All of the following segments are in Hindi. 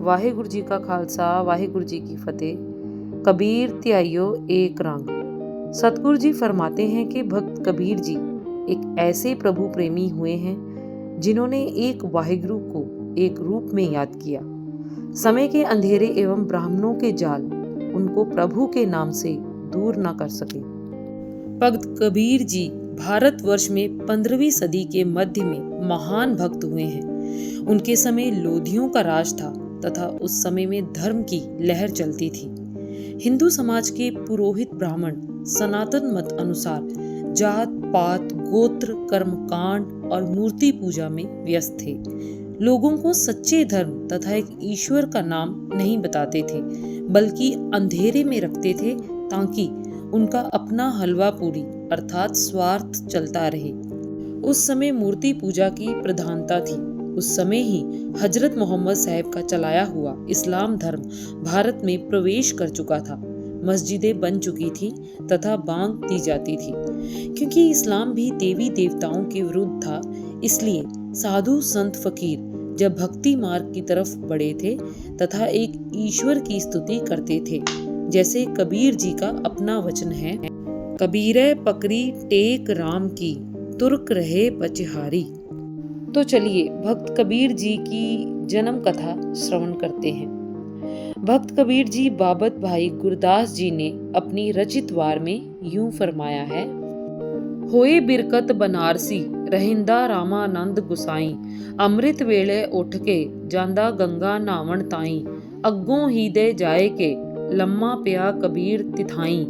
वाहेगुरु जी का खालसा वाहेगुरु जी की फतेह। कबीर त्याइयो एक रंग। सतगुरु जी फरमाते हैं कि भक्त कबीर जी एक ऐसे प्रभु प्रेमी हुए हैं जिन्होंने एक वाहेगुरु को एक रूप में याद किया। समय के अंधेरे एवं ब्राह्मणों के जाल उनको प्रभु के नाम से दूर न कर सके। भक्त कबीर जी भारतवर्ष में 15वीं सदी के मध्य में महान भक्त हुए हैं। उनके समय लोधियों का राज था तथा उस समय में धर्म की लहर चलती थी। हिंदू समाज के पुरोहित ब्राह्मण सनातन मत अनुसार जात पात गोत्र कर्मकांड और मूर्ति पूजा में व्यस्त थे। लोगों को सच्चे धर्म तथा एक ईश्वर का नाम नहीं बताते थे, बल्कि अंधेरे में रखते थे ताकि उनका अपना हलवा पूरी अर्थात स्वार्थ चलता रहे। उस समय मूर्ति पूजा की प्रधानता थी। उस समय ही हजरत मोहम्मद साहब का चलाया हुआ इस्लाम धर्म भारत में प्रवेश कर चुका था। मस्जिदें बन चुकी थी तथा बांग दी जाती थी। क्योंकि इस्लाम भी देवी देवताओं के विरुद्ध था, इसलिए साधु संत फकीर जब भक्ति मार्ग की तरफ बढ़े थे तथा एक ईश्वर की स्तुति करते थे, जैसे कबीर जी का अपना वचन है, कबीरे पकड़ी टेक राम की तुर्क रहे पचहारी। तो चलिए भक्त कबीर जी की जन्म कथा श्रवण करते हैं। भक्त कबीर जी बाबत भाई गुरदास जी ने अपनी रचित वार में यूं फरमाया है। होए बिरकत बनारसी ਰਹਿੰਦਾ ਰਾਮਾਨੰਦ ਗੁਸਾਈ ਅੰਮ੍ਰਿਤ ਵੇਲੇ ਉੱਠ ਕੇ ਜਾਂਦਾ ਗੰਗਾ ਨਾਵਣ ਤਾਈ ਅੱਗੋਂ ਹੀ ਦੇ ਜਾਏ ਕੇ ਲੰਮਾ ਪਿਆ ਕਬੀਰ ਤਿਥਾਈ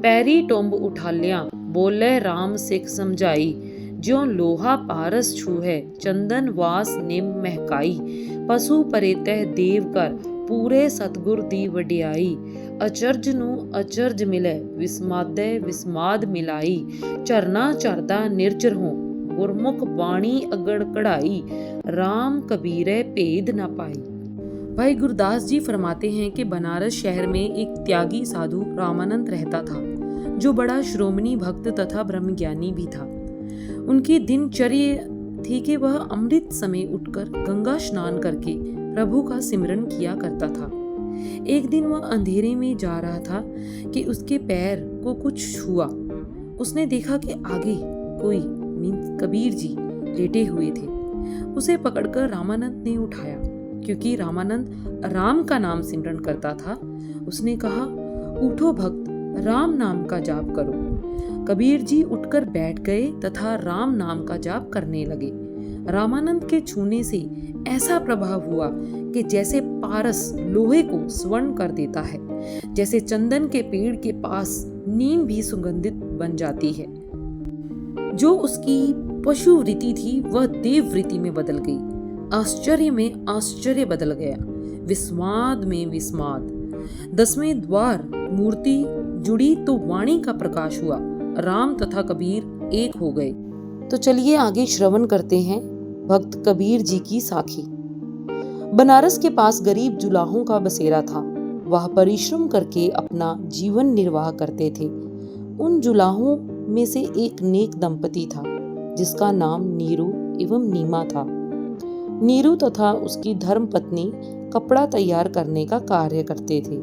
ਪੈਰੀ ਟੁੰਬ ਉਠਾਲਿਆ ਬੋਲੇ RAM ਸਿੱਖ ਸਮਝਾਈ ਜਿਉ ਲੋਹਾ ਪਾਰਸ ਛੂਹੈ ਚੰਦਨ ਵਾਸ ਨਿਮ ਮਹਿਕਾਈ ਪਸ਼ੂ ਪਰੇ ਤਹਿ ਦੇਵ ਕਰ ਪੂਰੇ ਸਤਗੁਰ ਦੀ ਵਡਿਆਈ ਅਚਰਜ ਨੂੰ ਅਚਰਜ ਮਿਲੇ ਵਿਸਮਾਦੇ ਵਿਸਮਾਦ ਮਿਲਾਈ ਝਰਨਾ ਝਰਦਾ ਨਿਰਚਰ ਹੋ गुरमुख बाणी अगड़ कढ़ाई राम कबीरे भेद न पाई। भाई गुरदास जी फरमाते हैं कि बनारस शहर में एक त्यागी साधु रामानंद रहता था, जो बड़ा श्रोमणी भक्त तथा ब्रह्मज्ञानी भी था। उनकी दिनचर्या थी कि वह अमृत समय उठकर गंगा स्नान करके प्रभु का सिमरन किया करता था। एक दिन वह अंधेरे में जा रहा था कि उसके पैर को कुछ छुआ। उसने देखा कि आगे कोई कबीर जी लेटे हुए थे। उसे पकड़कर रामानंद ने उठाया। क्योंकि रामानंद राम का नाम सिमरन करता था, उसने कहा, उठो भक्त, राम नाम का जाप करो। कबीर जी उठकर बैठ गए तथा राम नाम का जाप करने लगे। रामानंद के छूने से ऐसा प्रभाव हुआ कि जैसे पारस लोहे को स्वर्ण कर देता है, जैसे चंदन के पेड़ के पास नीम भी सुगंधित बन जाती है। जो उसकी पशु वृत्ति थी वह देव वृत्ति में बदल गई। आश्चर्य में आश्चर्य बदल गया, विस्माद में विस्माद। 10वें द्वार मूर्ति जुड़ी तो वाणी का प्रकाश हुआ। राम तथा कबीर एक हो गए। तो चलिए आगे श्रवण करते हैं भक्त कबीर जी की साखी। बनारस के पास गरीब जुलाहों का बसेरा था। वह परिश्रम करके अपना जीवन निर्वाह करते थे। उन जुलाहों में से एक नेक दंपति था जिसका नाम नीरू एवं नीमा था। नीरू तथा उसकी धर्म पत्नी कपड़ा तैयार करने का कार्य करते थे।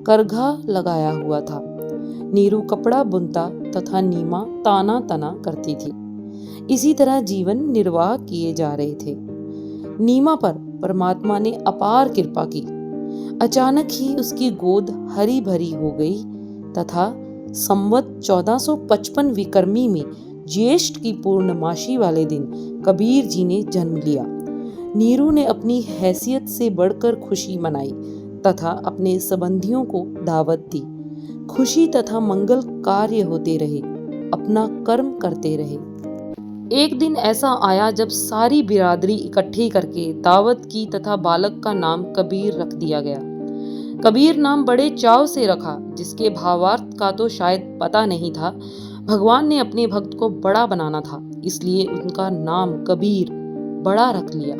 करघा लगाया हुआ था। नीरू कपड़ा बुनता तथा नीमा ताना तना करती थी। इसी तरह जीवन निर्वाह किए जा रहे थे। नीमा पर परमात्मा ने अपार कृपा की। अचानक ही उसकी गोद हरी भरी हो गई तथा संवत 1455 विक्रमी में ज्येष्ठ की पूर्णमासी वाले दिन कबीर जी ने जन्म लिया। नीरू ने अपनी हैसियत से बढ़कर खुशी मनाई तथा अपने संबंधियों को दावत दी। खुशी तथा मंगल कार्य होते रहे, अपना कर्म करते रहे। एक दिन ऐसा आया जब सारी बिरादरी इकट्ठी करके दावत की तथा बालक का नाम कबीर रख दिया गया। कबीर नाम बड़े चाव से रखा, जिसके भावार्थ का तो शायद पता नहीं था। भगवान ने अपने भक्त को बड़ा बनाना था, इसलिए उनका नाम कबीर बड़ा रख लिया।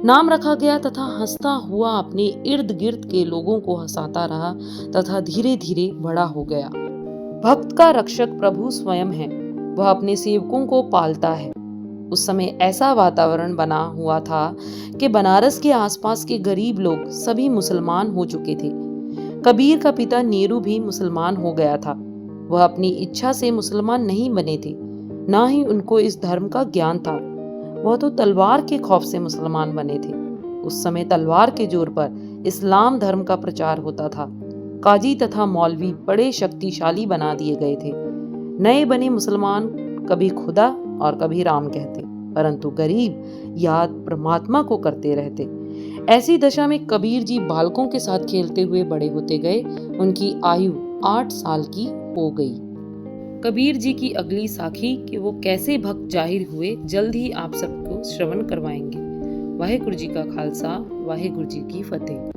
नाम रखा गया तथा हंसता हुआ अपने इर्द गिर्द के लोगों को हंसाता रहा तथा धीरे धीरे बड़ा हो गया। भक्त का रक्षक प्रभु स्वयं है। वह अपने सेवकों को पालता है। उस समय ऐसा वातावरण बना हुआ था कि बनारस के आसपास के गरीब लोग सभी मुसलमान हो चुके थे। कबीर का पिता नेहरू भी मुसलमान हो गया था। वह अपनी इच्छा से मुसलमान नहीं बने थे, ना ही उनको इस धर्म का ज्ञान था। वह तो तलवार के खौफ से मुसलमान बने थे। उस समय तलवार के जोर पर इस्लाम धर्म का प्रचार होता था। काजी तथा मौलवी बड़े शक्तिशाली बना दिए गए थे। नए बने मुसलमान कभी खुदा और कभी राम कहते, परंतु गरीब याद परमात्मा को करते रहते। ऐसी दशा में कबीर जी बालकों के साथ खेलते हुए बड़े होते गए। उनकी आयु 8 साल की हो गई। कबीर जी की अगली साखी कि वो कैसे भक्त जाहिर हुए, जल्द ही आप सबको श्रवण करवाएंगे। वाहेगुरु जी का खालसा, वाहेगुरु जी की फतेह।